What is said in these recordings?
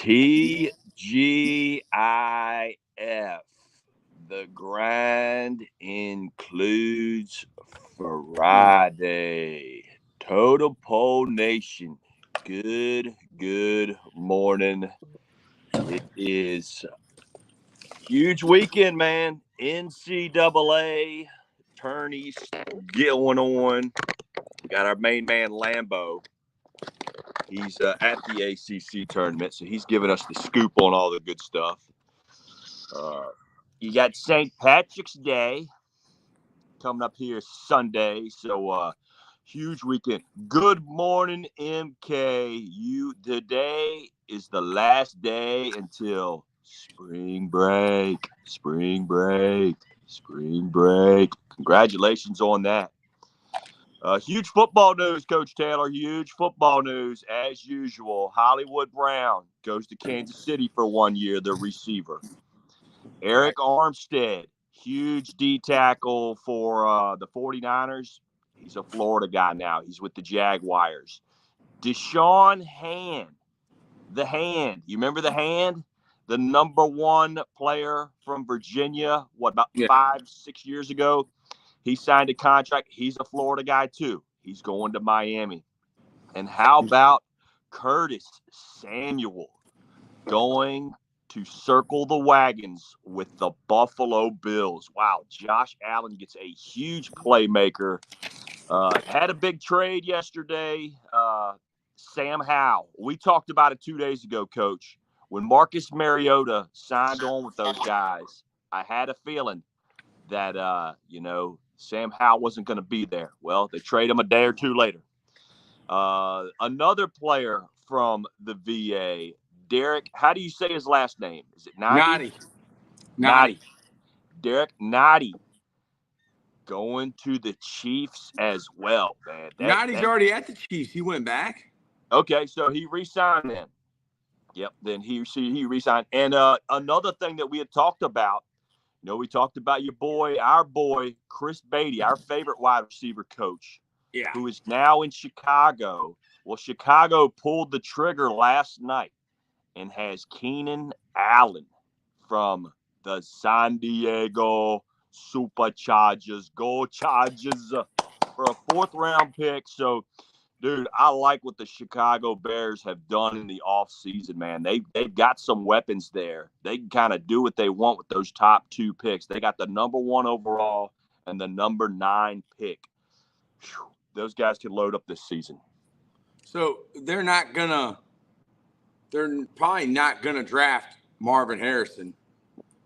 TGIF. The grind includes Friday. Totem Pole Nation. Good morning. It is huge weekend, man. NCAA tourneys going on. We got our main man, Lambo. He's at the ACC tournament, so he's giving us the scoop on all the good stuff. You got St. Patrick's Day coming up here Sunday, so huge weekend. Good morning, MK. Today is the last day until spring break. Congratulations on that. Huge football news, Coach Taylor. Huge football news, as usual. Hollywood Brown goes to Kansas City for 1 year, the receiver. Eric Armstead, huge D tackle for the 49ers. He's a Florida guy now. He's with the Jaguars. Deshaun Hand, the Hand. You remember the Hand? The number one player from Virginia, about 5-6 years ago? He signed a contract. He's a Florida guy, too. He's going to Miami. And how about Curtis Samuel going to circle the wagons with the Buffalo Bills? Wow, Josh Allen gets a huge playmaker. Had a big trade yesterday. Sam Howell. We talked about it 2 days ago, Coach. When Marcus Mariota signed on with those guys, I had a feeling that, Sam Howell wasn't going to be there. Well, they trade him a day or two later. Another player from the VA, Derek, how do you say his last name? Is it Nadi? Nadi. Derek Nadi going to the Chiefs as well, man. Nadi's already at the Chiefs. He went back. Okay, so he re-signed then. Yep, then he re-signed. And another thing that we had talked about, we talked about our boy, Chris Beatty, our favorite wide receiver coach, who is now in Chicago. Well, Chicago pulled the trigger last night and has Keenan Allen from the San Diego Superchargers. Go Chargers for a 4th-round pick. So, dude, I like what the Chicago Bears have done in the offseason, man. They've got some weapons there. They can kind of do what they want with those top 2 picks. They got the number 1 overall and the number 9 pick. Whew, those guys can load up this season. So they're probably not going to draft Marvin Harrison.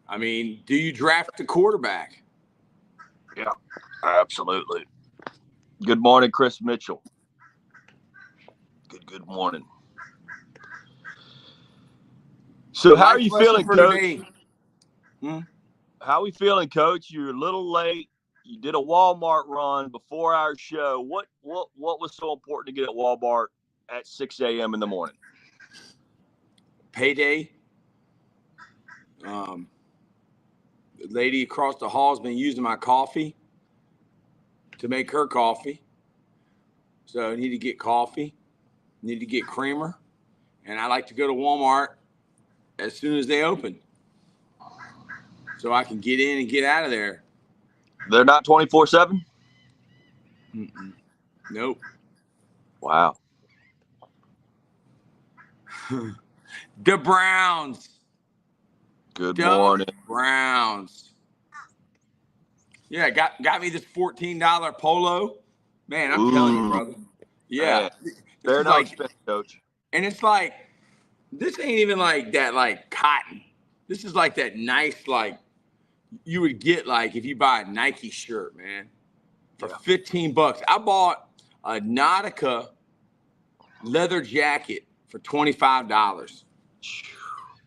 I mean, do you draft a quarterback? Yeah, absolutely. Good morning, Chris Mitchell. Good morning. So how are you feeling, Coach? How are we feeling, Coach? You're a little late. You did a Walmart run before our show. What was so important to get at Walmart at 6 a.m. in the morning? Payday. The lady across the hall has been using my coffee to make her coffee. So I need to get coffee. Need to get creamer. And I like to go to Walmart as soon as they open, so I can get in and get out of there. They're not 24/7? Nope. Wow. The Browns. Good morning. Browns. Yeah, got me this $14 polo. Man, I'm telling you, brother. Yeah. They're not expensive, Coach. And it's like, this ain't even like that, like cotton. This is like that nice, like you would get like if you buy a Nike shirt, man, for $15. I bought a Nautica leather jacket for $25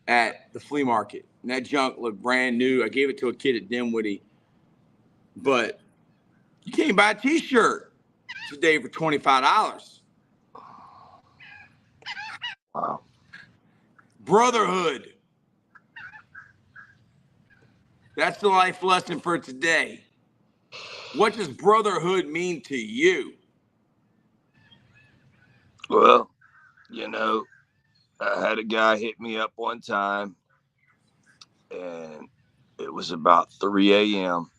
at the flea market. And that junk looked brand new. I gave it to a kid at Dinwiddie. But you can't buy a t-shirt today for $25. Wow. Brotherhood. That's the life lesson for today. What does brotherhood mean to you? Well, I had a guy hit me up one time, and it was about 3 a.m.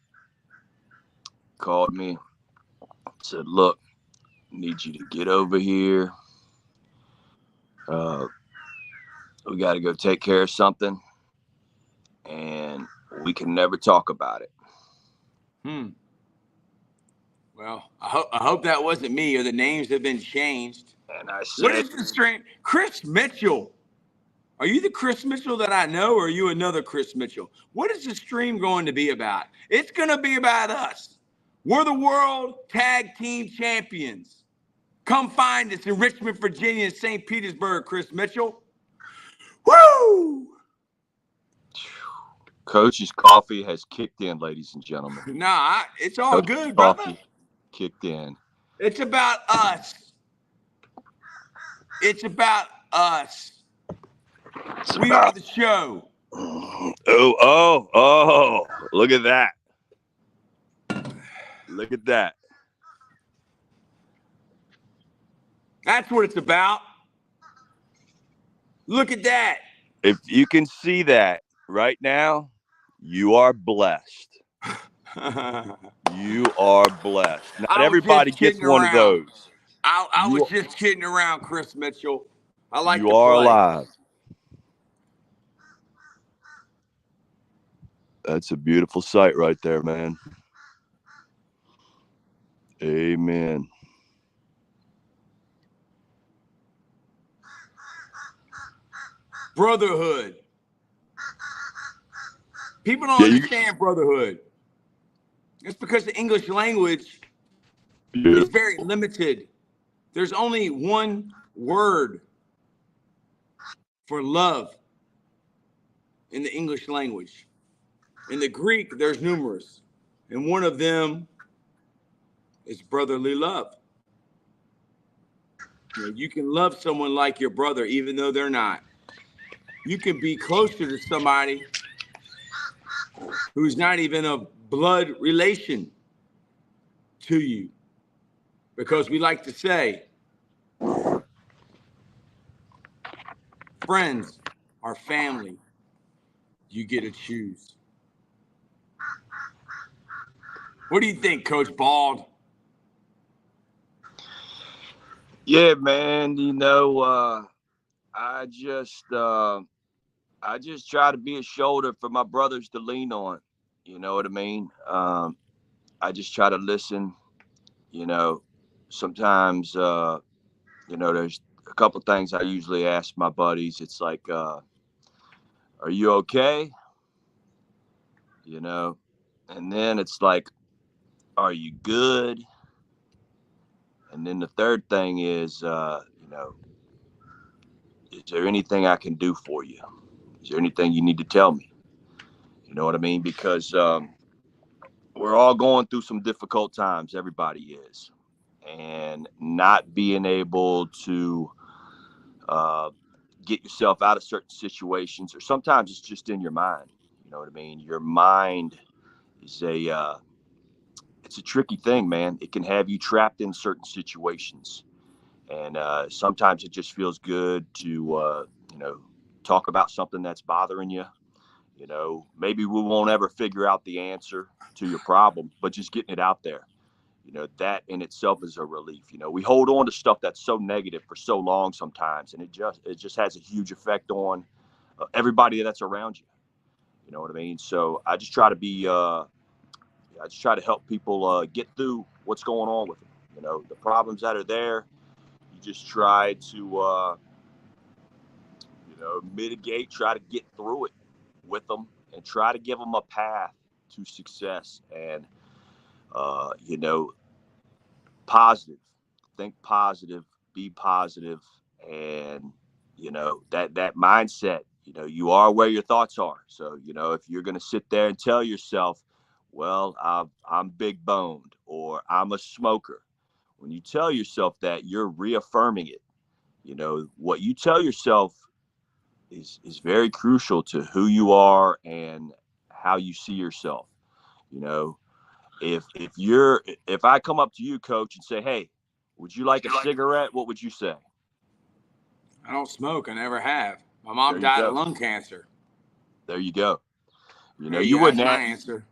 Called me, said, "Look, need you to get over here. Uh, we got to go take care of something, and we can never talk about it." Well, I hope that wasn't me, or the names have been changed. And I What said, is the stream? Chris Mitchell. Are you the Chris Mitchell that I know, or are you another Chris Mitchell? What is the stream going to be about? It's going to be about us. We're the world tag team champions. Come find us in Richmond, Virginia, and St. Petersburg, Chris Mitchell. Woo! Coach's coffee has kicked in, ladies and gentlemen. Nah, it's all Coach's good, brother. coffee kicked in. It's about us. It's about us. We are the show. Oh, look at that. Look at that. That's what it's about. Look at that. If you can see that right now, you are blessed. You are blessed. Not everybody gets one of those. I was just kidding around, Chris Mitchell. I like you to are play. alive. That's a beautiful sight right there, man. Amen. Brotherhood. People don't understand brotherhood. It's because the English language is very limited. There's only one word for love in the English language. In the Greek, there's numerous. And one of them is brotherly love. You can love someone like your brother, even though they're not. You can be closer to somebody who's not even a blood relation to you. Because we like to say, friends are family. You get to choose. What do you think, Coach Bald? Yeah, man. I just try to be a shoulder for my brothers to lean on. You know what I mean? I just try to listen. Sometimes, there's a couple things I usually ask my buddies. It's like, are you okay? And then it's like, are you good? And then the third thing is, is there anything I can do for you? Is there anything you need to tell me? You know what I mean? Because we're all going through some difficult times. Everybody is. And not being able to get yourself out of certain situations, or sometimes it's just in your mind. You know what I mean? Your mind is it's a tricky thing, man. It can have you trapped in certain situations. And sometimes it just feels good to, talk about something that's bothering you. Maybe we won't ever figure out the answer to your problem, but just getting it out there, that in itself is a relief. We hold on to stuff that's so negative for so long sometimes, and it just has a huge effect on everybody that's around you. You know what I mean? So I just try to help people get through what's going on with them. The problems that are there, you just try to, mitigate, try to get through it with them, and try to give them a path to success. And, positive, think positive, be positive, and, that mindset, you are where your thoughts are. So, if you're going to sit there and tell yourself, well, I'm big boned, or I'm a smoker, when you tell yourself that, you're reaffirming it. What you tell yourself is very crucial to who you are and how you see yourself. You know, if I come up to you, coach, and say, "Hey, would you like a cigarette?" What would you say? I don't smoke. I never have. My mom died of lung cancer. There you go. You know, you wouldn't ask, my answer.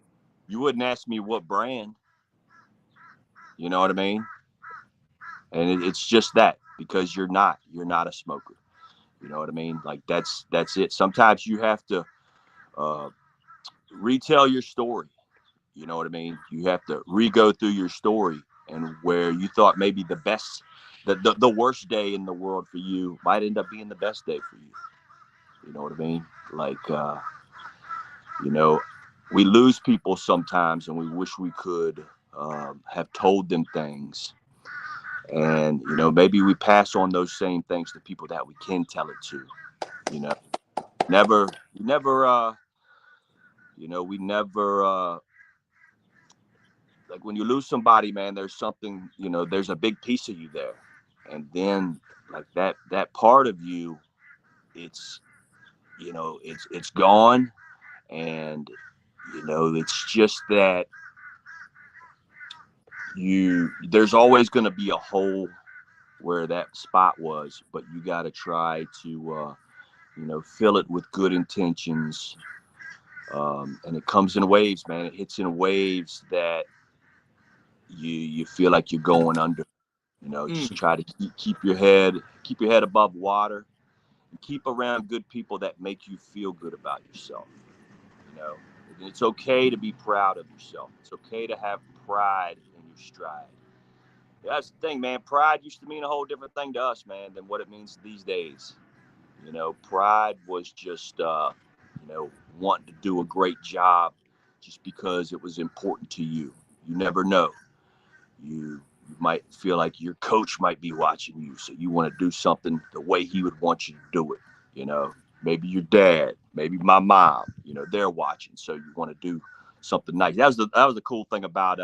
You wouldn't ask me what brand. You know what I mean? And it's just that, because you're not a smoker. You know what I mean? Like that's it. Sometimes you have to retell your story. You know what I mean? You have to re-go through your story, and where you thought maybe the worst day in the world for you might end up being the best day for you. You know what I mean? Like, you know, we lose people sometimes, and we wish we could have told them things. And, you know, maybe we pass on those same things to people that we can tell it to. You know, we never, like when you lose somebody, man, there's something, you know, there's a big piece of you there. And then like that part of you, it's, you know, it's gone. And, you know, it's just that there's always going to be a hole where that spot was, but you got to try to, you know, fill it with good intentions. And it comes in waves, man. It hits in waves that you feel like you're going under. You know, just try to keep your head above water, and keep around good people that make you feel good about yourself. You know, it's okay to be proud of yourself. It's okay to have pride in your stride. That's the thing, man. Pride used to mean a whole different thing to us, man, than what it means these days. You know, pride was just, you know, wanting to do a great job just because it was important to you. You never know. You might feel like your coach might be watching you, so you want to do something the way he would want you to do it. You know, maybe your dad, maybe my mom, you know, they're watching, so you want to do something nice. That was the cool thing about,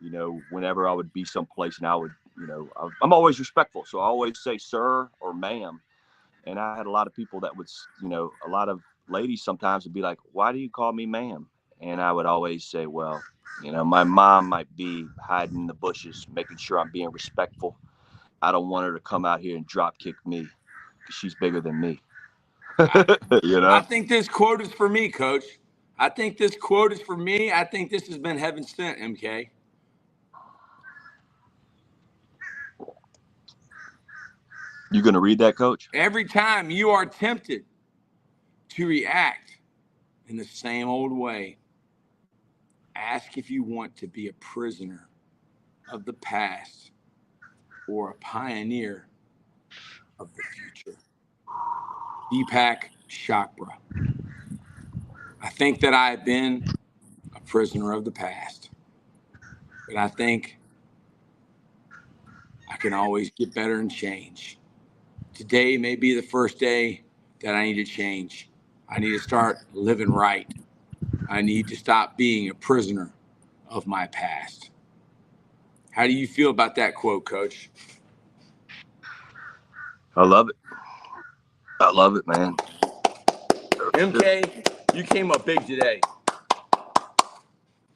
you know, whenever I would be someplace, and I would, you know, I'm always respectful, so I always say sir or ma'am. And I had a lot of people that would, you know, a lot of ladies sometimes would be like, why do you call me ma'am? And I would always say, well, you know, my mom might be hiding in the bushes, making sure I'm being respectful. I don't want her to come out here and drop kick me, because she's bigger than me. You know? I think this quote is for me, Coach. I think this quote is for me. I think this has been heaven sent, MK. You going to read that, Coach? Every time you are tempted to react in the same old way, ask if you want to be a prisoner of the past or a pioneer of the future. Deepak Chopra. I think that I have been a prisoner of the past, but I think I can always get better and change. Today may be the first day that I need to change. I need to start living right. I need to stop being a prisoner of my past. How do you feel about that quote, Coach? I love it. I love it, man. MK, you came up big today.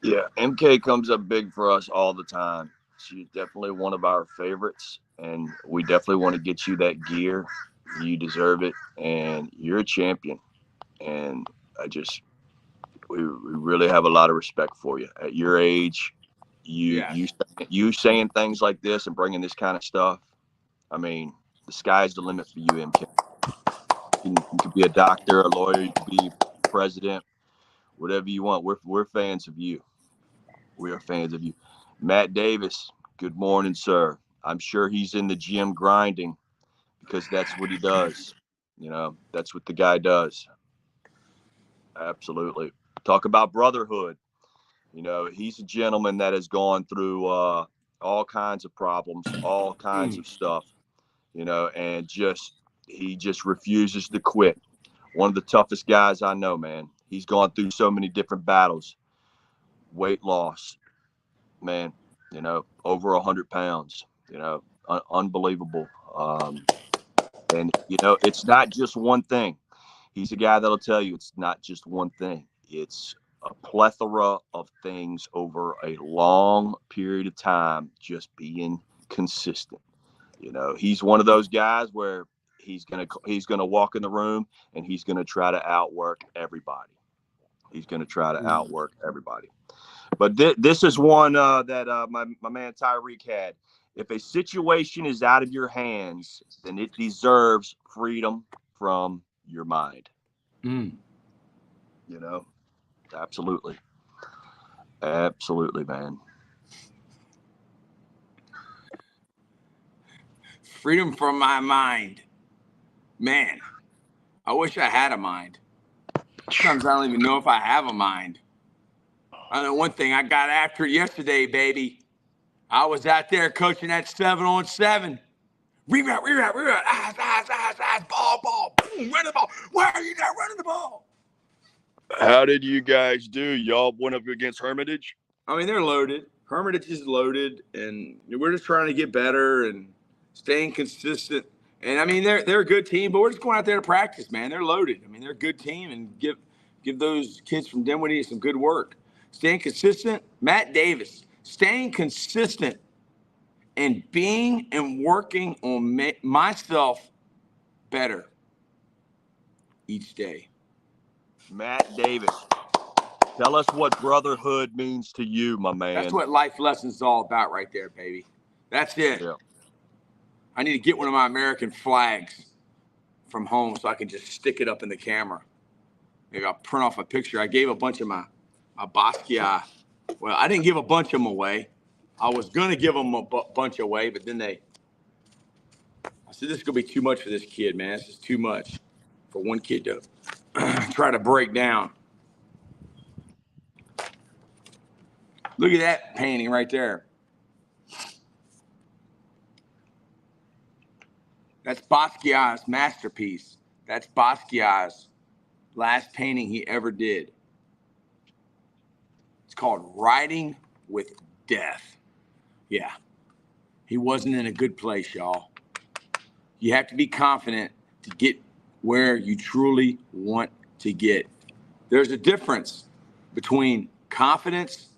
Yeah, MK comes up big for us all the time. She's definitely one of our favorites, and we definitely want to get you that gear. You deserve it, and you're a champion. And we really have a lot of respect for you. At your age, you saying things like this and bringing this kind of stuff. I mean, the sky's the limit for you, MK. You could be a doctor, a lawyer, you could be president, whatever you want. We're fans of you. We are fans of you. Matt Davis, good morning, sir. I'm sure he's in the gym grinding, because that's what he does. You know, that's what the guy does. Absolutely. Talk about brotherhood. You know, he's a gentleman that has gone through all kinds of problems, all kinds of stuff, you know, and he just refuses to quit. One of the toughest guys I know, man. He's gone through so many different battles. Weight loss, man, you know, over 100 pounds, you know, unbelievable. And, you know, it's not just one thing. He's a guy that'll tell you it's not just one thing. It's a plethora of things over a long period of time, just being consistent. You know, he's one of those guys where he's gonna walk in the room and he's gonna try to outwork everybody. He's gonna try to outwork everybody. But this is one that my man Tyreek had. If a situation is out of your hands, then it deserves freedom from your mind. Mm. You know, absolutely, absolutely, man. Freedom from my mind. Man, I wish I had a mind. Sometimes I don't even know if I have a mind. I know one thing, I got after it yesterday, baby. I was out there coaching that 7-on-7. Reroute, eyes, ball, boom, run the ball. Why are you not running the ball? How did you guys do? Y'all went up against Hermitage? I mean, they're loaded. Hermitage is loaded, and we're just trying to get better and staying consistent. And I mean, they're a good team, but we're just going out there to practice, man. They're loaded. I mean, they're a good team, and give those kids from Dinwiddie some good work. Staying consistent, Matt Davis. Staying consistent and being and working on myself better each day. Matt Davis, tell us what brotherhood means to you, my man. That's what life lessons is all about right there, baby. That's it. Yeah. I need to get one of my American flags from home so I can just stick it up in the camera. Maybe I'll print off a picture. I gave a bunch of my Basquiat. Well, I didn't give a bunch of them away. I was going to give them a bunch away, but then I said, this is going to be too much for this kid, man. This is too much for one kid to try to break down. Look at that painting right there. That's Basquiat's masterpiece. That's Basquiat's last painting he ever did. It's called Riding with Death. Yeah. He wasn't in a good place, y'all. You have to be confident to get where you truly want to get. There's a difference between confidence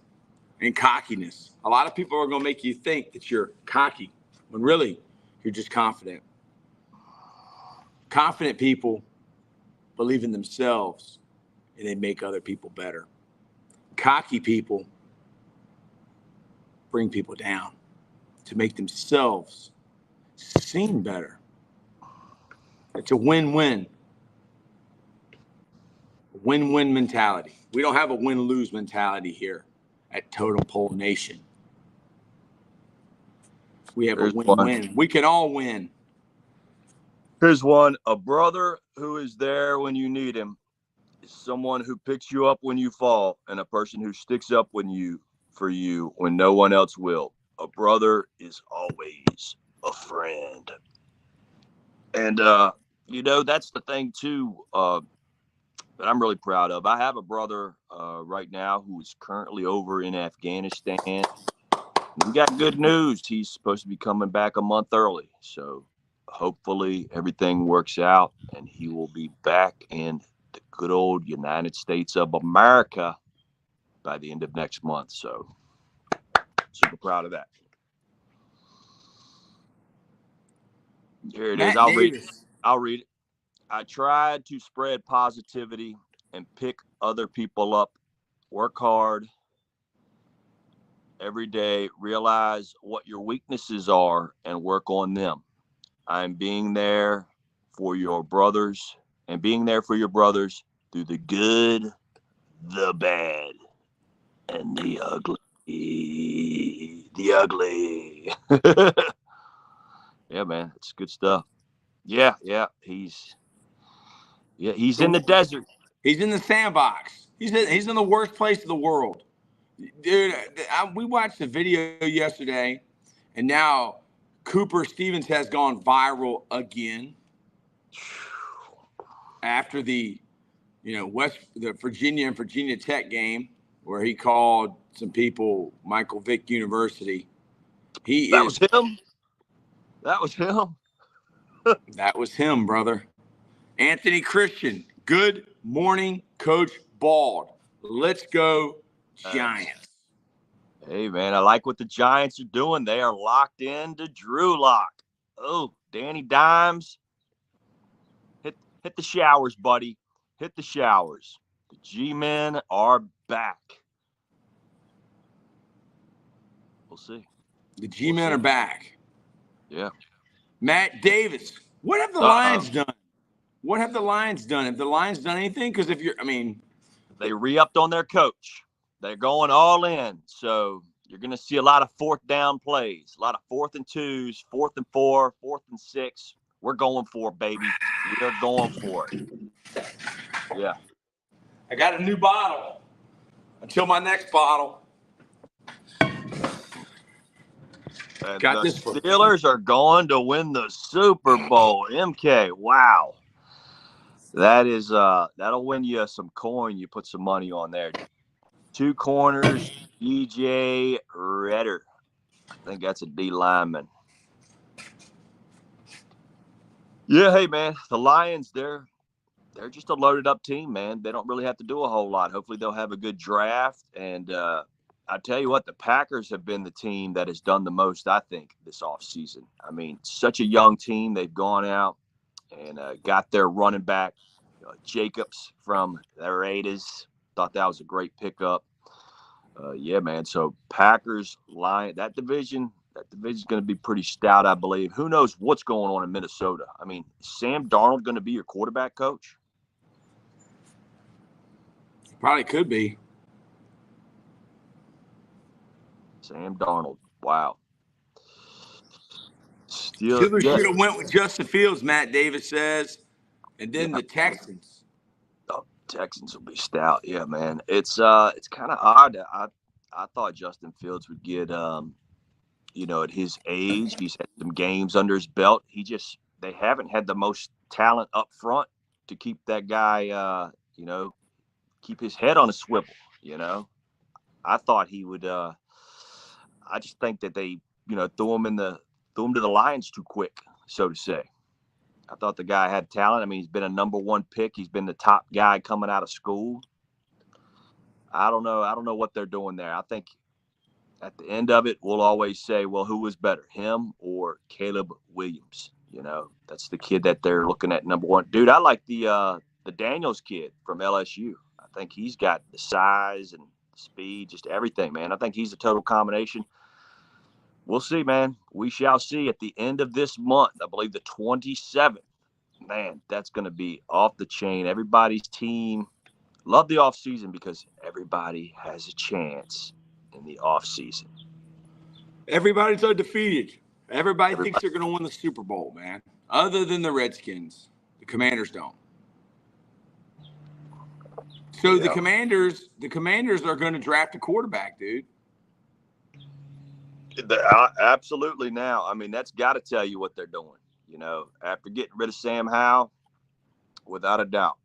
and cockiness. A lot of people are going to make you think that you're cocky when really you're just confident. Confident people believe in themselves and they make other people better. Cocky people bring people down to make themselves seem better. It's a win-win. Win-win mentality. We don't have a win-lose mentality here at Totem Pole Nation. We have a win-win. We can all win. Here's one. A brother who is there when you need him is someone who picks you up when you fall, and a person who sticks up for you when no one else will. A brother is always a friend. And, that's the thing, too, that I'm really proud of. I have a brother right now who is currently over in Afghanistan. We got good news. He's supposed to be coming back a month early. So hopefully everything works out and he will be back in the good old United States of America by the end of next month. So super proud of that. Here it is. I'll read it. I tried to spread positivity and pick other people up, work hard every day, realize what your weaknesses are and work on them. I'm being there for your brothers and being there for your brothers through the good, the bad, and the ugly. The ugly. Yeah, man, it's good stuff. Yeah, he's in the desert. He's in the sandbox. He's in the worst place in the world. Dude, we watched the video yesterday, and now Cooper Stevens has gone viral again after the Virginia and Virginia Tech game where he called some people Michael Vick University. Was him. That was him. That was him, brother. Anthony Christian. Good morning, Coach Bald. Let's go, Giants. Hey, man, I like what the Giants are doing. They are locked into Drew Lock. Oh, Danny Dimes. Hit the showers, buddy. Hit the showers. The G-men are back. We'll see. The G-men are back. Yeah. Matt Davis. What have the Lions done? What have the Lions done? Have the Lions done anything? Because they re-upped on their coach. They're going all in. So you're going to see a lot of fourth down plays, a lot of 4th and 2s, 4th and 4, 4th and 6. We're going for it, baby. We are going for it. Yeah. I got a new bottle. Until my next bottle. Got the Steelers are going to win the Super Bowl. MK, wow. That is that'll win you some coin. You put some money on there. 2 corners, EJ Redder. I think that's a D lineman. Yeah, hey man, the Lions, they're just a loaded up team, man. They don't really have to do a whole lot. Hopefully they'll have a good draft. And I tell you what, the Packers have been the team that has done the most, I think, this offseason. I mean, such a young team. They've gone out and got their running back, Jacobs from the Raiders. Thought that was a great pickup. Yeah, man. So Packers, Lions, that division's going to be pretty stout, I believe. Who knows what's going on in Minnesota? I mean, Sam Darnold going to be your quarterback coach? Probably could be. Sam Darnold. Wow. Steelers should have went with Justin Fields, Matt Davis says. And then the Texans. Oh, Texans will be stout. Yeah, man. It's kind of odd. I thought Justin Fields would get at his age, he's had some games under his belt. They haven't had the most talent up front to keep that guy keep his head on a swivel, I thought he would I just think that they, threw him to the Lions too quick, so to say. I thought the guy had talent. I mean, he's been a number 1 pick. He's been the top guy coming out of school. I don't know what they're doing there. I think at the end of it, we'll always say, well, who was better, him or Caleb Williams? That's the kid that they're looking at number 1. Dude, I like the Daniels kid from LSU. I think he's got the size and speed, just everything, man. I think he's a total combination. We'll see, man. We shall see at the end of this month. I believe the 27th. Man, that's going to be off the chain. Everybody's team. Love the offseason because everybody has a chance in the offseason. Everybody's undefeated. Everybody thinks they're going to win the Super Bowl, man. Other than the Redskins. The Commanders don't. So the Commanders are going to draft a quarterback, dude. Absolutely. Now, I mean, that's got to tell you what they're doing. After getting rid of Sam Howell, without a doubt.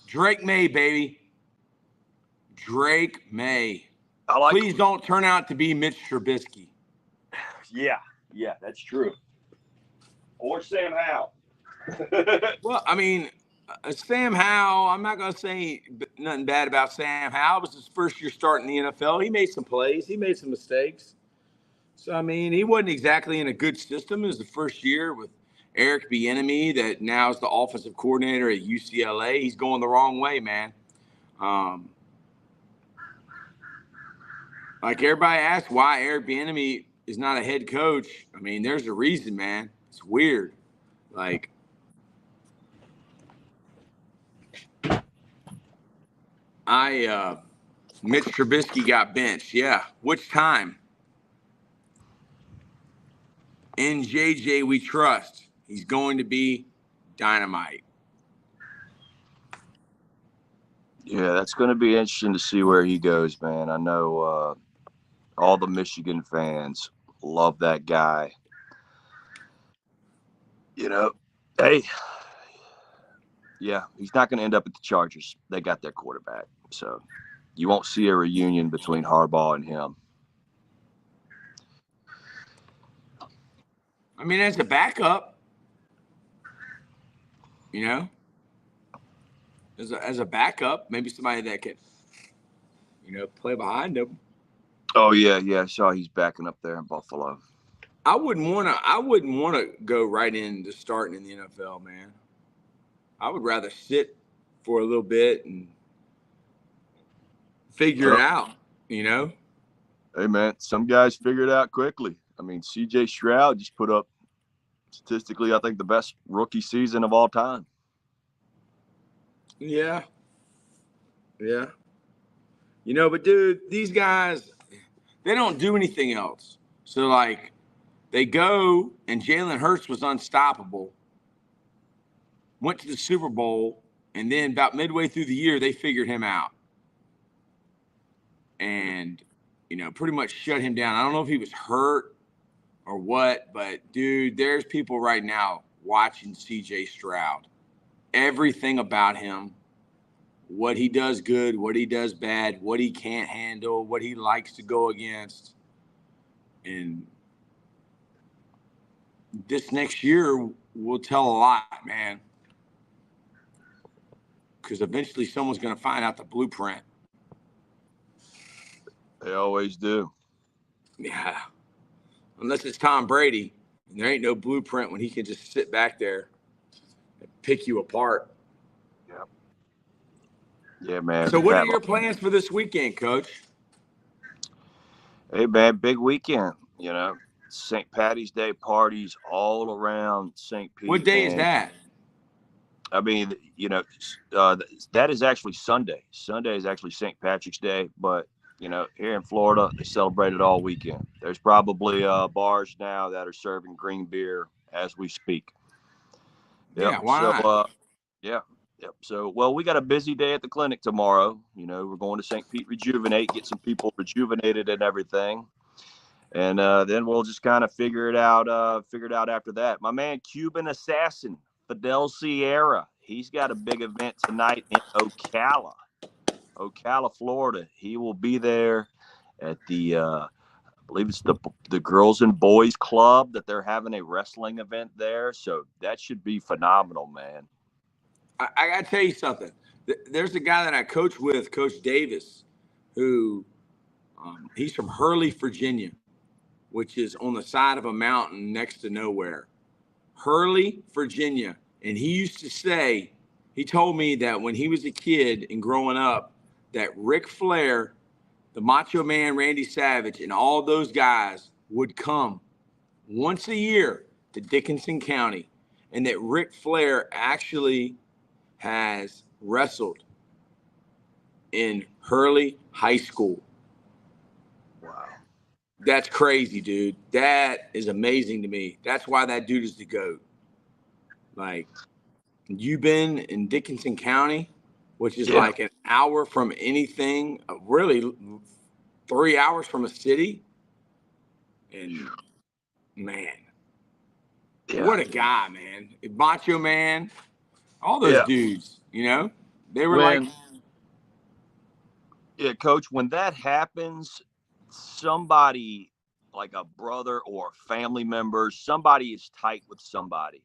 Drake May, baby. Drake May. Please don't turn out to be Mitch Trubisky. Yeah, that's true. Or Sam Howell. Well, I mean, Sam Howell, I'm not going to say nothing bad about Sam Howell. It was his first year starting the NFL. He made some plays. He made some mistakes. So, I mean, he wasn't exactly in a good system. It was the first year with Eric Bieniemy that now is the offensive coordinator at UCLA. He's going the wrong way, man. Like everybody asks why Eric Bieniemy is not a head coach. I mean, there's a reason, man. It's weird. Like, Mitch Trubisky got benched. Yeah. Which time? In JJ, we trust. He's going to be dynamite. Yeah, that's going to be interesting to see where he goes, man. I know all the Michigan fans love that guy. Hey, yeah, he's not going to end up at the Chargers. They got their quarterback. So you won't see a reunion between Harbaugh and him. I mean, as a backup, as a backup, maybe somebody that could, play behind him. Oh, yeah. I saw he's backing up there in Buffalo. I wouldn't want to go right into starting in the NFL, man. I would rather sit for a little bit and figure it out, you know? Hey, man, some guys figure it out quickly. I mean, C.J. Stroud just put up statistically, I think, the best rookie season of all time. Yeah. Yeah. You know, but dude, these guys, they don't do anything else. So, like, they go and Jalen Hurts was unstoppable, went to the Super Bowl, and then about midway through the year, they figured him out. And, you know, pretty much shut him down. I don't know if he was hurt or what, but, dude, there's people right now watching C.J. Stroud. Everything about him, what he does good, what he does bad, what he can't handle, what he likes to go against. And this next year will tell a lot, man. Because eventually someone's going to find out the blueprint. They always do. Yeah. Unless it's Tom Brady. And there ain't no blueprint when he can just sit back there and pick you apart. Yeah. Yeah, man. So what are your plans for this weekend, Coach? Hey, man, big weekend, you know. St. Patty's Day parties all around St. Pete. What day is that? I mean, you know, that is actually Sunday. Sunday is actually St. Patrick's Day, but, you know, here in Florida, they celebrate it all weekend. There's probably bars now that are serving green beer as we speak. Yep. Yeah, why not? Yeah. Yep. So, well, we got a busy day at the clinic tomorrow. You know, we're going to St. Pete Rejuvenate, get some people rejuvenated and everything. And then we'll just kind of figure it out after that. My man, Cuban Assassin, Fidel Sierra, he's got a big event tonight in Ocala, Florida. He will be there at the, I believe it's the Girls and Boys Club that they're having a wrestling event there. So that should be phenomenal, man. I got to tell you something. There's a guy that I coach with, Coach Davis, who he's from Hurley, Virginia, which is on the side of a mountain next to nowhere. Hurley, Virginia. And he used to say, he told me that when he was a kid and growing up, that Ric Flair, the Macho Man Randy Savage, and all those guys would come once a year to Dickinson County, and that Ric Flair actually has wrestled in Hurley High School. Wow. That's crazy, dude. That is amazing to me. That's why that dude is the GOAT. Like, you've been in Dickinson County, which is like an hour from anything, really 3 hours from a city. And, man, what a guy, man. Macho Man, all those dudes, you know, they were Yeah, Coach, when that happens, somebody like a brother or a family member, somebody is tight with somebody.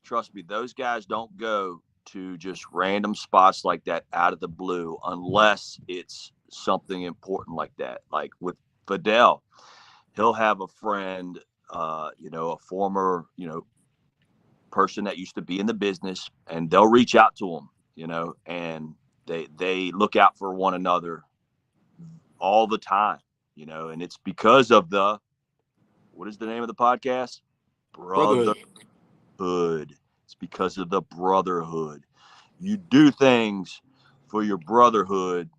Trust me, those guys don't go to just random spots like that out of the blue unless it's something important like that. Like with Fidel, he'll have a friend, you know, a former, you know, person that used to be in the business, and they'll reach out to him, you know, and they look out for one another all the time, you know, and it's because of what is the name of the podcast? Brotherhood. It's because of the brotherhood. You do things for your brotherhood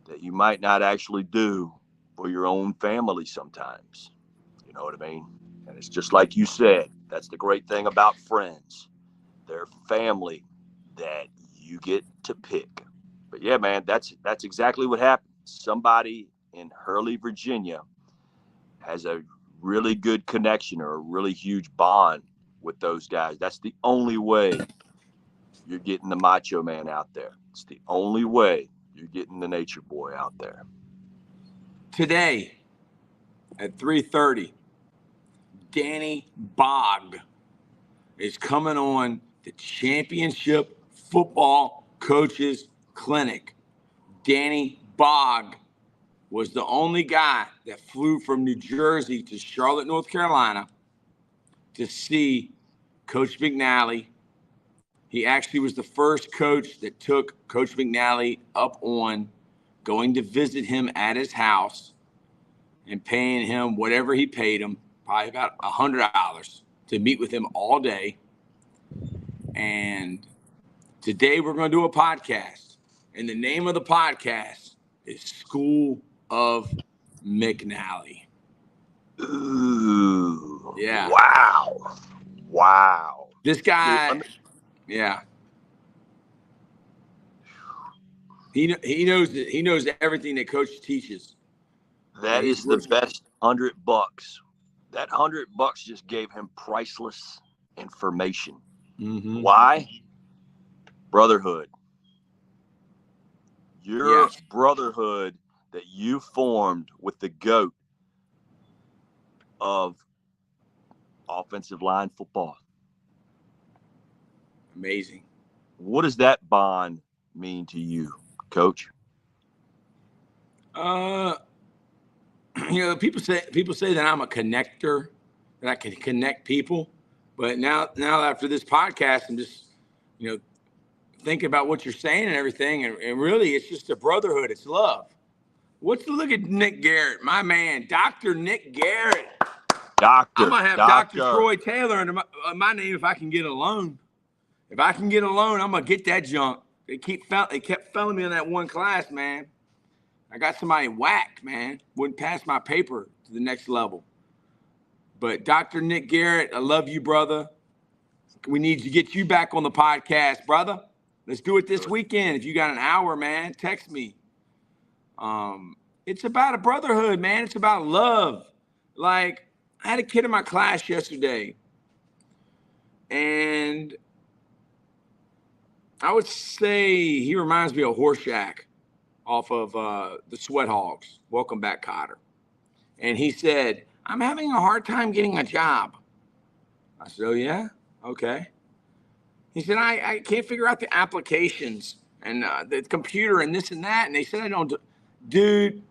that you might not actually do for your own family sometimes. You know what I mean? And it's just like you said, that's the great thing about friends. They're family that you get to pick. But yeah, man, that's exactly what happened. Somebody in Hurley, Virginia has a really good connection or a really huge bond with those guys. That's the only way you're getting the Macho Man out there. It's the only way you're getting the Nature Boy out there. Today at 3:30, Danny Bogg is coming on the Championship Football Coaches Clinic. Danny Bogg was the only guy that flew from New Jersey to Charlotte, North Carolina to see Coach McNally. He actually was the first coach that took Coach McNally up on going to visit him at his house and paying him whatever he paid him, probably about $100 to meet with him all day. And today we're going to do a podcast. And the name of the podcast is School of McNally. Ooh. Yeah. Wow. This guy, yeah. He knows everything that coach teaches. That is the best $100. That $100 just gave him priceless information. Mm-hmm. Why? Brotherhood. Your brotherhood that you formed with the GOAT of offensive line football. Amazing. What does that bond mean to you, Coach? People say that I'm a connector, that I can connect people. But now after this podcast, I'm just, thinking about what you're saying and everything. And really, it's just a brotherhood. It's love. Look at Nick Garrett, my man, Dr. Nick Garrett. I'm going to have Dr. Troy Taylor under my name if I can get a loan. If I can get a loan, I'm going to get that junk. They kept failing me in that one class, man. I got somebody whacked, man. Wouldn't pass my paper to the next level. But Dr. Nick Garrett, I love you, brother. We need to get you back on the podcast, brother. Let's do it this weekend. If you got an hour, man, text me. It's about a brotherhood, man. It's about love. Like, I had a kid in my class yesterday, and I would say he reminds me of Horseshack off of the Sweat Hogs. Welcome back, Cotter. And he said, I'm having a hard time getting a job. I said, oh, yeah? Okay. He said, I can't figure out the applications and the computer and this and that. And they said, I don't do. Dude,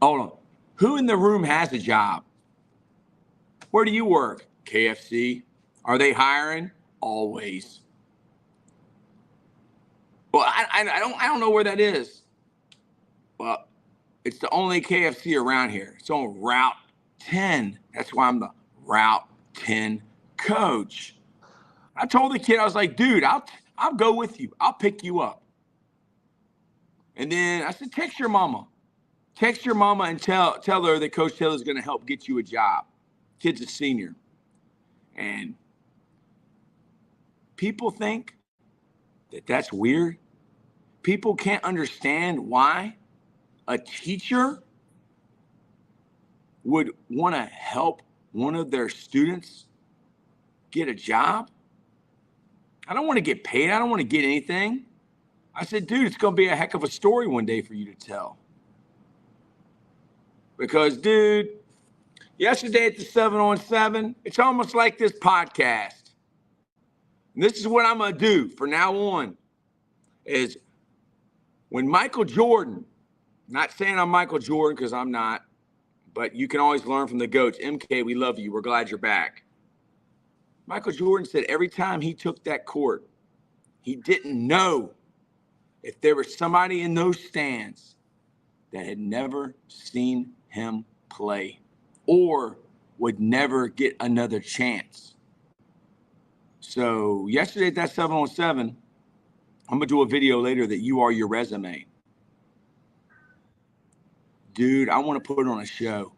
hold on. Who in the room has a job? Where do you work? KFC. Are they hiring? Always. Well, I don't know where that is. Well, it's the only KFC around here. It's on Route 10. That's why I'm the Route 10 coach. I told the kid, I was like, dude, I'll go with you. I'll pick you up. And then I said, text your mama. Text your mama and tell her that Coach Taylor's going to help get you a job. Kid's a senior. And people think that that's weird. People can't understand why a teacher would want to help one of their students get a job. I don't want to get paid. I don't want to get anything. I said, dude, it's going to be a heck of a story one day for you to tell. Because, dude, yesterday at the 7-on-7, it's almost like this podcast. And this is what I'm going to do from now on is when Michael Jordan, not saying I'm Michael Jordan because I'm not, but you can always learn from the GOATs. MK, we love you. We're glad you're back. Michael Jordan said every time he took that court, he didn't know if there was somebody in those stands that had never seen him play or would never get another chance. So yesterday at that 7-on-7, I'm going to do a video later that you are your resume. Dude, I want to put on a show.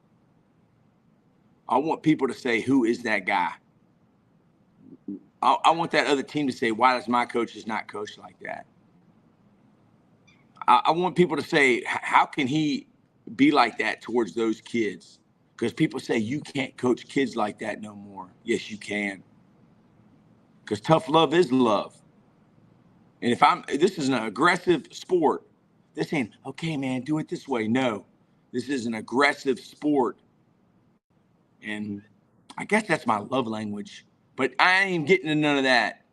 I want people to say, who is that guy? I want that other team to say, why does my coach is not coached like that? I want people to say, how can he be like that towards those kids? Because people say you can't coach kids like that no more. Yes, you can. Because tough love is love. And this is an aggressive sport. This ain't, okay, man, do it this way. No, this is an aggressive sport. And I guess that's my love language. But I ain't getting to none of that.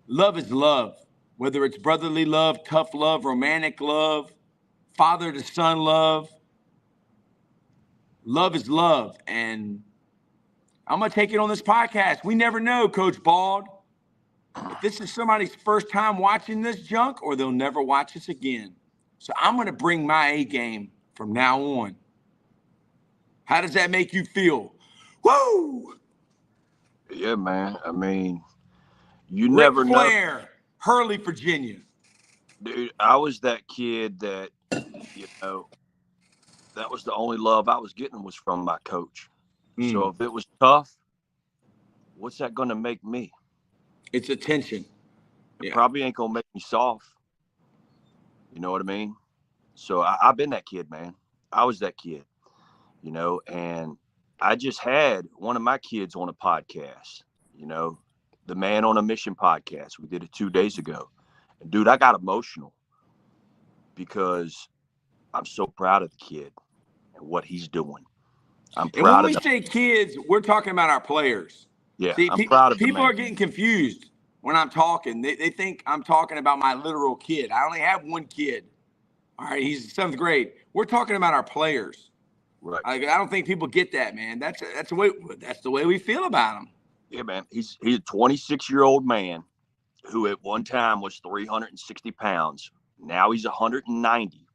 Love is love. Whether it's brotherly love, tough love, romantic love, father to son love. Love is love. And I'm going to take it on this podcast. We never know, Coach Bald, if this is somebody's first time watching this junk or they'll never watch us again. So I'm going to bring my A game from now on. How does that make you feel? Woo! Yeah, man. I mean, you Ric never know. Flair, Hurley, Virginia. Dude, I was that kid that, that was the only love I was getting was from my coach. So if it was tough, what's that going to make me? It's attention. It probably ain't going to make me soft. You know what I mean? So I've been that kid, man. I was that kid, and I just had one of my kids on a podcast, the Man on a Mission podcast. We did it 2 days ago. And dude, I got emotional because I'm so proud of the kid and what he's doing. I'm proud of. And when we say kids, we're talking about our players. Yeah, see, I'm proud of people are getting confused when I'm talking. They think I'm talking about my literal kid. I only have one kid. All right, he's in 7th grade. We're talking about our players. Right. I don't think people get that, man. That's the way we feel about him. Yeah, man. He's a 26-year-old man who at one time was 360 pounds. Now he's 190.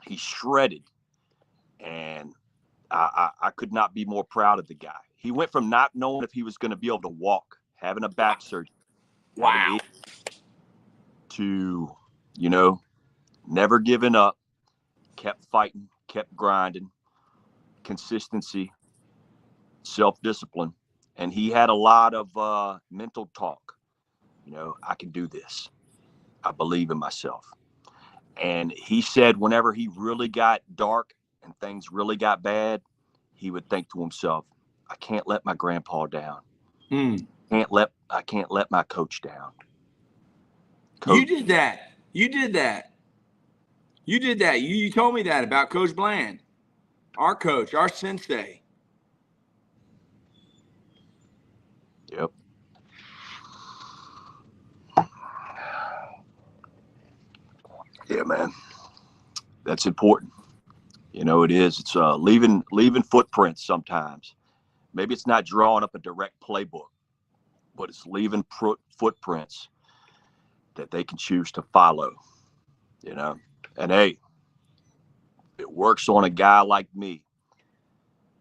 He's shredded. And I could not be more proud of the guy. He went from not knowing if he was going to be able to walk, having a back surgery, to, never giving up, kept fighting, kept grinding, consistency, self-discipline. And he had a lot of mental talk. I can do this. I believe in myself. And he said whenever he really got dark and things really got bad, he would think to himself, I can't let my grandpa down. I can't let my coach down. You did that. You told me that about Coach Bland, our coach, our sensei. Yep. Yeah, man. That's important. It is. It's leaving footprints sometimes. Maybe it's not drawing up a direct playbook, but it's leaving footprints that they can choose to follow, And hey, it works on a guy like me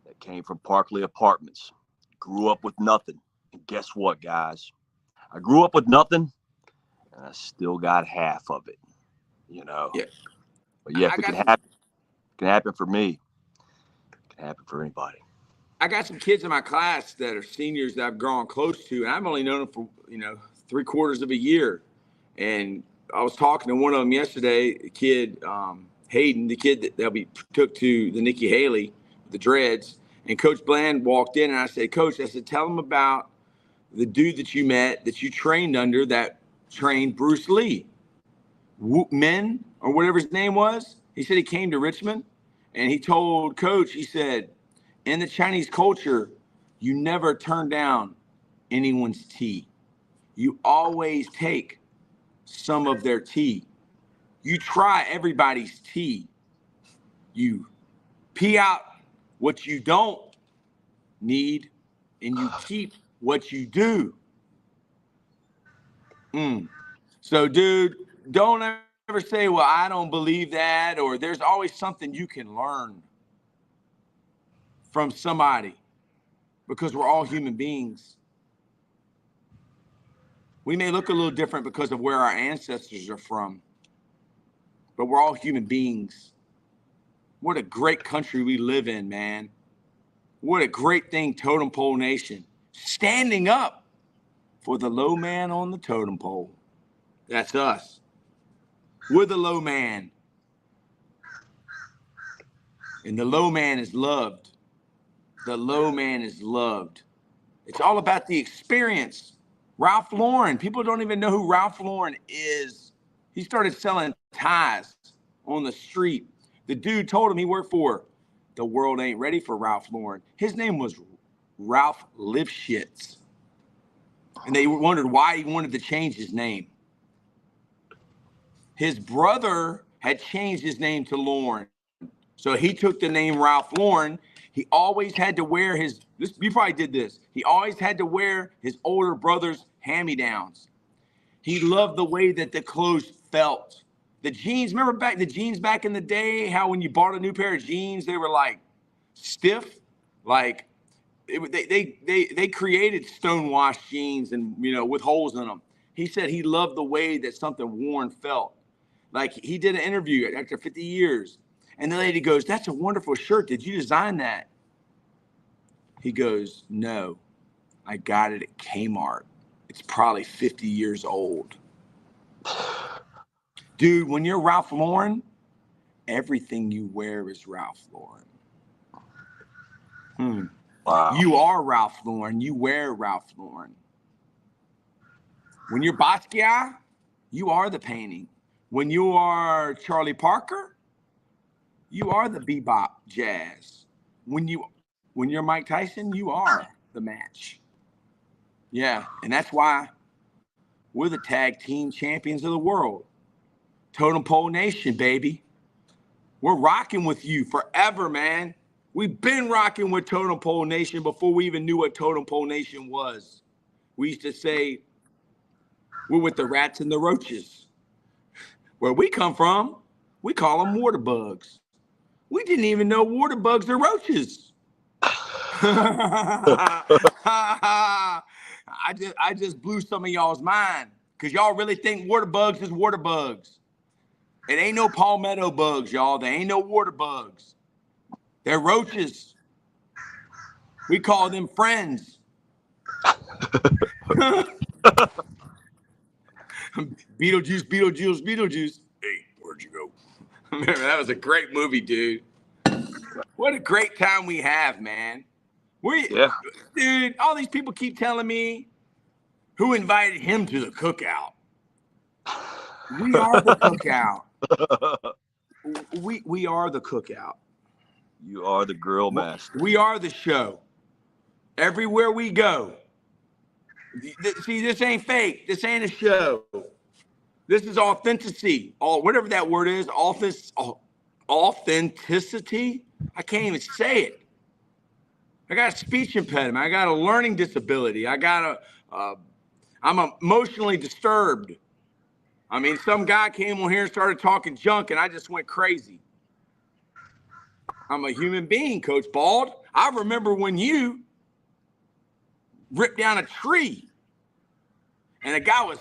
that came from Parkley Apartments, grew up with nothing. And guess what, guys? I grew up with nothing, and I still got half of it, Yeah. But yeah, if it can happen for me. It can happen for anybody. I got some kids in my class that are seniors that I've grown close to, and I've only known them for 3/4 of a year. And I was talking to one of them yesterday, a kid, Hayden, the kid that we took to the Nikki Haley, the dreads. And Coach Bland walked in, and I said, Coach, tell him about the dude that you met, that you trained under, that trained Bruce Lee. Men, or whatever his name was. He said he came to Richmond, and he told Coach, he said, in the Chinese culture, you never turn down anyone's tea. You always take some of their tea. You try everybody's tea. You pee out what you don't need, and you keep what you do. So, dude, don't ever say, well, I don't believe that, or there's always something you can learn from somebody, because we're all human beings. We may look a little different because of where our ancestors are from, but we're all human beings. What a great country we live in, man. What a great thing, Totem Pole Nation. Standing up for the low man on the totem pole. That's us. We're the low man. And the low man is loved. The low man is loved. It's all about the experience. Ralph Lauren. People don't even know who Ralph Lauren is. He started selling ties on the street. The dude told him he worked for The World Ain't Ready for Ralph Lauren. His name was Ralph Lifshitz. And they wondered why he wanted to change his name. His brother had changed his name to Lauren. So he took the name Ralph Lauren. He always had to wear you probably did this. He always had to wear his older brother's hand-me-downs. He loved the way that the clothes felt. The jeans, remember the jeans back in the day, how when you bought a new pair of jeans, they were like stiff, like they created stonewashed jeans and, with holes in them. He said he loved the way that something worn felt. Like he did an interview after 50 years. And the lady goes, "That's a wonderful shirt. Did you design that?" He goes, "No, I got it at Kmart. It's probably 50 years old." Dude, when you're Ralph Lauren, everything you wear is Ralph Lauren. Wow. You are Ralph Lauren. You wear Ralph Lauren. When you're Basquiat, you are the painting. When you are Charlie Parker, you are the bebop jazz. When you're Mike Tyson, you are the match. Yeah, and that's why we're the tag team champions of the world. Totem Pole Nation, baby. We're rocking with you forever, man. We've been rocking with Totem Pole Nation before we even knew what Totem Pole Nation was. We used to say, we're with the rats and the roaches. Where we come from, we call them water bugs. We didn't even know water bugs are roaches. I just blew some of y'all's mind because y'all really think water bugs is water bugs. It ain't no palmetto bugs, y'all. They ain't no water bugs. They're roaches. We call them friends. Beetlejuice, Beetlejuice, Beetlejuice. Hey, where'd you go? Remember, that was a great movie, dude. What a great time we have, man. Dude, all these people keep telling me who invited him to the cookout. We are the cookout. We are the cookout. You are the grill master. We are the show. Everywhere we go. See, this ain't fake. This ain't a show. This is authenticity. Whatever that word is. Authenticity. I can't even say it. I got a speech impediment. I got a learning disability. I'm emotionally disturbed. I mean, some guy came on here and started talking junk, and I just went crazy. I'm a human being, Coach Bald. I remember when you ripped down a tree, and a guy was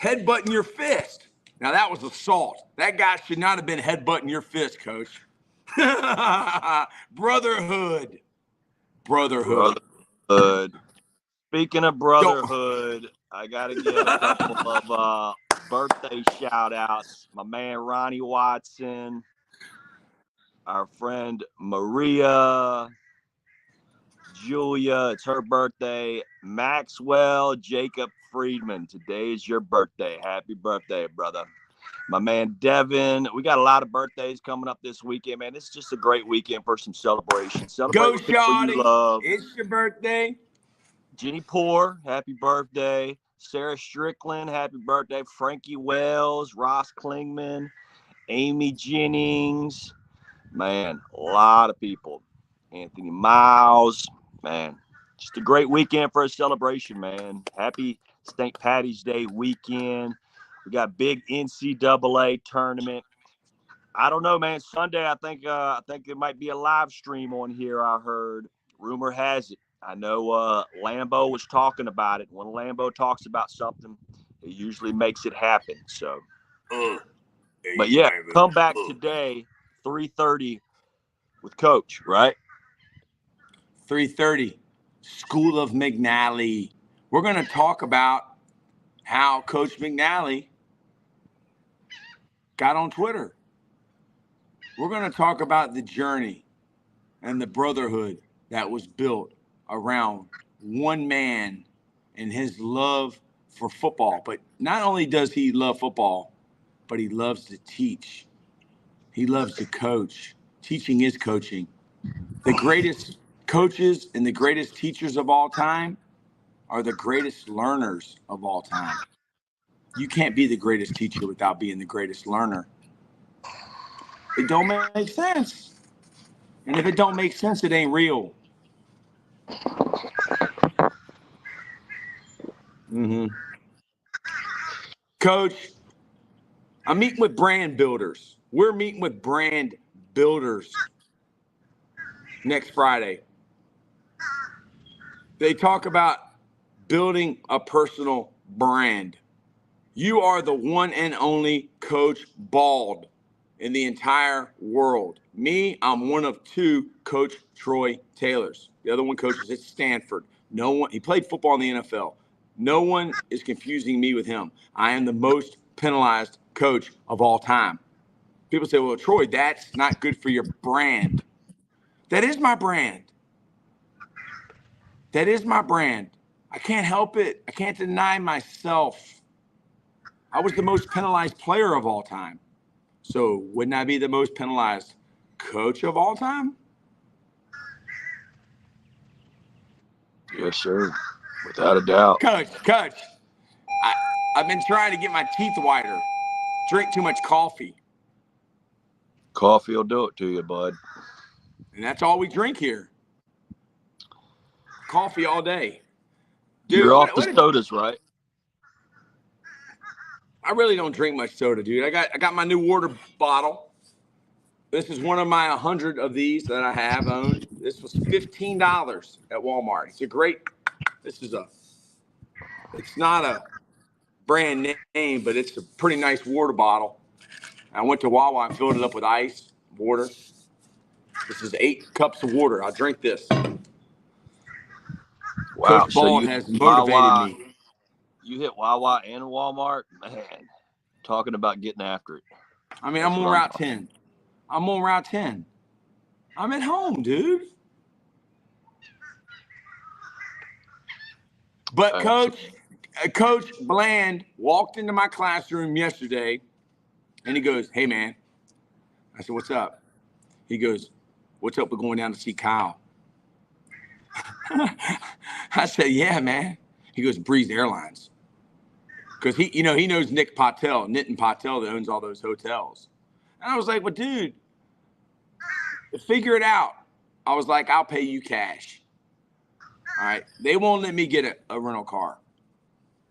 headbutting your fist. Now, that was assault. That guy should not have been headbutting your fist, Coach. Brotherhood. Speaking of brotherhood, I got to give a couple of birthday shout outs. My man, Ronnie Watson, our friend, Maria, Julia, it's her birthday. Maxwell, Jacob Friedman, today is your birthday. Happy birthday, brother. My man, Devin. We got a lot of birthdays coming up this weekend, man. This is just a great weekend for some celebration. Celebrate with people you love. It's your birthday. Jenny Poor, happy birthday. Sarah Strickland, happy birthday. Frankie Wells, Ross Klingman, Amy Jennings. Man, a lot of people. Anthony Miles, man. Just a great weekend for a celebration, man. Happy St. Patty's Day weekend. We got big NCAA tournament. I don't know, man. Sunday, I think there might be a live stream on here. I heard. Rumor has it. I know Lambeau was talking about it. When Lambeau talks about something, he usually makes it happen. So, but yeah, come back today, 3:30 with Coach. Right? 3:30, School of McNally. We're going to talk about how Coach McNally got on Twitter. We're going to talk about the journey and the brotherhood that was built around one man and his love for football. But not only does he love football, but he loves to teach. He loves to coach. Teaching is coaching. The greatest coaches and the greatest teachers of all time are the greatest learners of all time. You can't be the greatest teacher without being the greatest learner. It don't make sense. And if it don't make sense, it ain't real. Coach, I'm meeting with brand builders. We're meeting with brand builders next Friday. They talk about building a personal brand. You are the one and only Coach Bald in the entire world. Me, I'm one of two Coach Troy Taylors. The other one coaches at Stanford. No one, he played football in the NFL. No one is confusing me with him. I am the most penalized coach of all time. People say, well, Troy, that's not good for your brand. That is my brand. That is my brand. I can't help it. I can't deny myself. I was the most penalized player of all time. So wouldn't I be the most penalized coach of all time? Yes, sir. Without a doubt. Coach, I've been trying to get my teeth whiter. Drink too much coffee. Coffee will do it to you, bud. And that's all we drink here. Coffee all day. Dude, you're off the sodas, right? I really don't drink much soda, dude. I got my new water bottle. This is one of my 100 of these that I have owned. This was $15 at Walmart. It's not a brand name, but it's a pretty nice water bottle. I went to Wawa and filled it up with ice, water. This is 8 cups of water. I'll drink this. Wow. Coach Bald has motivated me. You hit Wawa and Walmart? Man, talking about getting after it. I mean, I'm on Route 10. I'm at home, dude. But Coach Bland walked into my classroom yesterday, and he goes, hey, man. I said, what's up? He goes, what's up with going down to see Kyle? I said, yeah, man. He goes, Breeze Airlines. Because he knows Nitin Patel that owns all those hotels. And I was like, well, dude, figure it out. I was like, I'll pay you cash. All right. They won't let me get a rental car.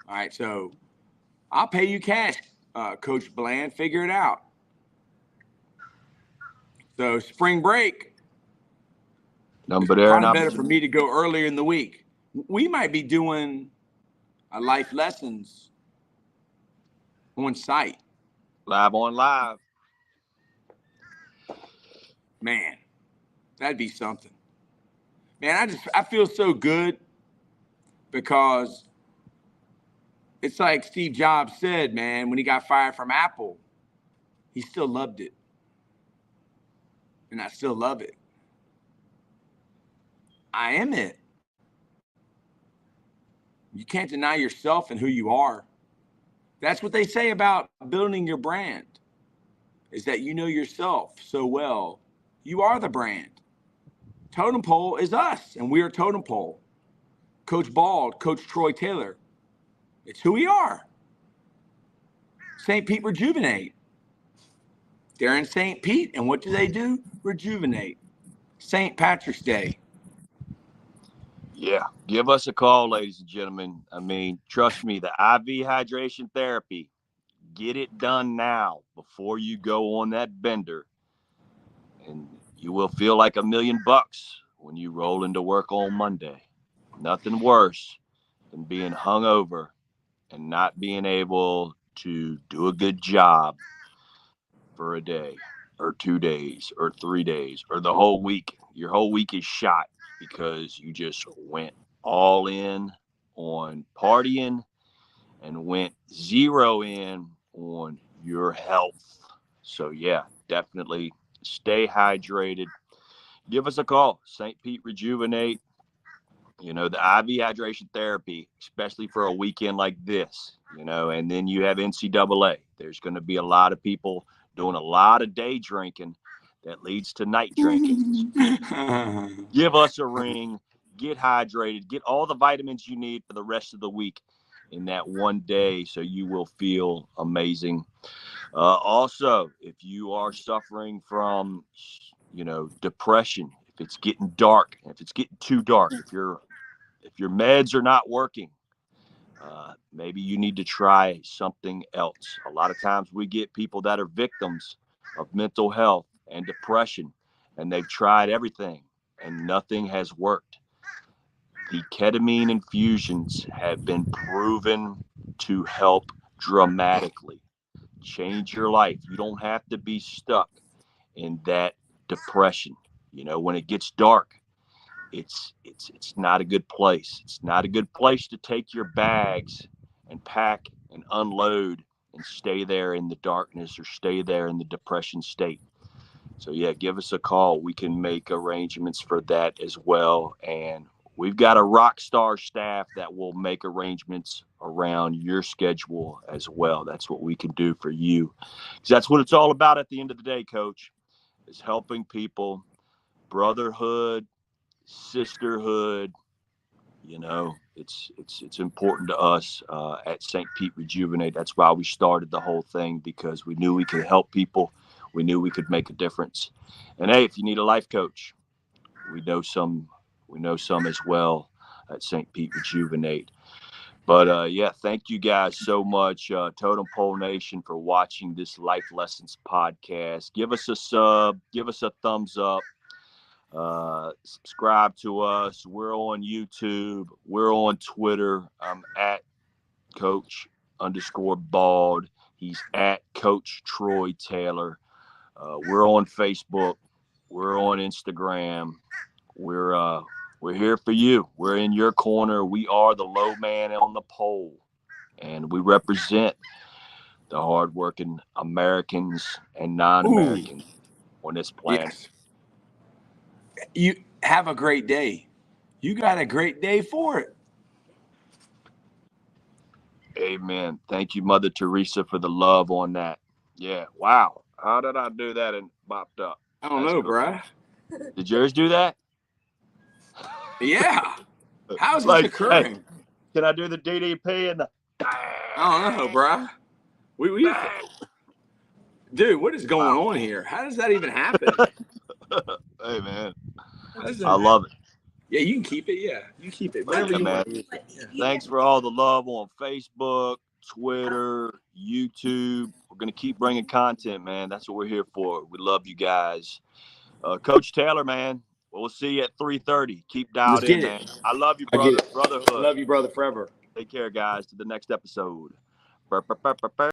All right. So I'll pay you cash, Coach Bland. Figure it out. So spring break. Probably better for me to go earlier in the week. We might be doing a life lessons on site. Live on live. Man, that'd be something. Man, I feel so good because it's like Steve Jobs said, man, when he got fired from Apple, he still loved it. And I still love it. I am it. You can't deny yourself and who you are. That's what they say about building your brand, is that you know yourself so well. You are the brand. Totem Pole is us, and we are Totem Pole. Coach Bald, Coach Troy Taylor. It's who we are. St. Pete Rejuvenate. They're in St. Pete, and what do? Rejuvenate. St. Patrick's Day. Yeah, give us a call, ladies and gentlemen. I mean, trust me, the IV hydration therapy, get it done now before you go on that bender. And you will feel like $1 million when you roll into work on Monday. Nothing worse than being hungover and not being able to do a good job for a day or 2 days or 3 days or the whole week. Your whole week is shot because you just went all in on partying and went zero in on your health. So yeah, definitely stay hydrated. Give us a call, St. Pete Rejuvenate. You know, the IV hydration therapy, especially for a weekend like this, and then you have NCAA. There's going to be a lot of people doing a lot of day drinking that leads to night drinking. Give us a ring, get hydrated, get all the vitamins you need for the rest of the week in that one day so you will feel amazing. Also, if you are suffering from, depression, if it's getting dark, if it's getting too dark, if your meds are not working, maybe you need to try something else. A lot of times we get people that are victims of mental health and depression, and they've tried everything and nothing has worked. The ketamine infusions have been proven to help dramatically change your life. You don't have to be stuck in that depression. When it gets dark, it's not a good place. It's not a good place to take your bags and pack and unload and stay there in the darkness or stay there in the depression state. So yeah, give us a call. We can make arrangements for that as well. And we've got a rock star staff that will make arrangements around your schedule as well. That's what we can do for you. Because that's what it's all about at the end of the day, Coach, is helping people, brotherhood, sisterhood. It's important to us at St. Pete Rejuvenate. That's why we started the whole thing, because we knew we could help people. We knew we could make a difference. And hey, if you need a life coach, we know some as well at St. Pete Rejuvenate. But yeah, thank you guys so much, Totem Pole Nation, for watching this Life Lessons podcast. Give us a sub, give us a thumbs up. Subscribe to us. We're on YouTube. We're on Twitter. I'm at Coach_Bald. He's at Coach Troy Taylor. We're on Facebook. We're on Instagram. We're here for you. We're in your corner. We are the low man on the pole, and we represent the hardworking Americans and non-Americans on this planet. Yes. You have a great day. You got a great day for it. Amen. Thank you, Mother Teresa, for the love on that. Yeah. Wow. How did I do that and bopped up? I don't know, cool. Bruh. Did yours do that? Yeah. How is this occurring? Hey, can I do the DDP and the? I don't know, bruh. We dude, what is going on here? How does that even happen? Hey, man. I love it. Yeah, you can keep it. Yeah, you keep it. Whatever you want. Thanks for all the love on Facebook, Twitter, YouTube. We're going to keep bringing content, man. That's what we're here for. We love you guys. Coach Taylor, man, we'll see you at 3:30. Keep dialed in, man. I love you, brother. Brotherhood. I love you, brother, forever. Take care, guys. To the next episode.